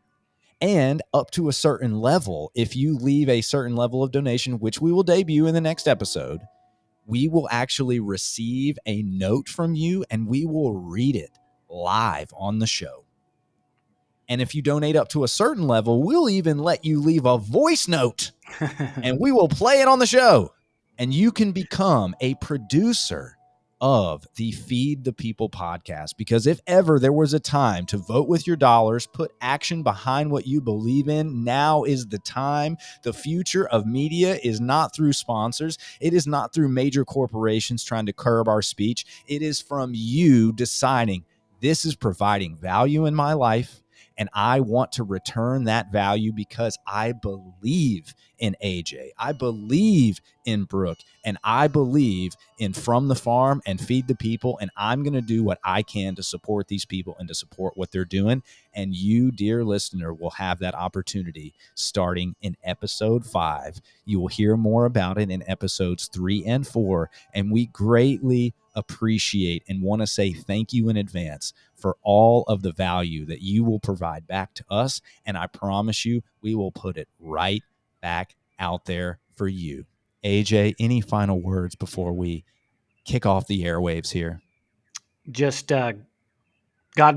and up to a certain level, if you leave a certain level of donation, which we will debut in the next episode, we will actually receive a note from you and we will read it live on the show. And if you donate up to a certain level, we'll even let you leave a voice note and we will play it on the show. And you can become a producer of the Feed the People podcast. Because if ever there was a time to vote with your dollars, put action behind what you believe in, now is the time. The future of media is not through sponsors. It is not through major corporations trying to curb our speech. It is from you deciding this is providing value in my life, and I want to return that value because I believe in AJ. I believe in Brooke, and I believe in From the Farm and Feed the People, and I'm going to do what I can to support these people and to support what they're doing. And you, dear listener, will have that opportunity starting in episode 5. You will hear more about it in episodes 3 and 4, and we greatly appreciate and want to say thank you in advance for all of the value that you will provide back to us. And I promise you, we will put it right back out there for you. AJ, any final words before we kick off the airwaves here? Just God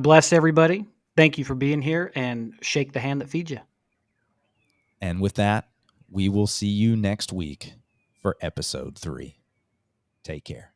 bless everybody. Thank you for being here, and shake the hand that feeds you. And with that, we will see you next week for episode 3. Take care.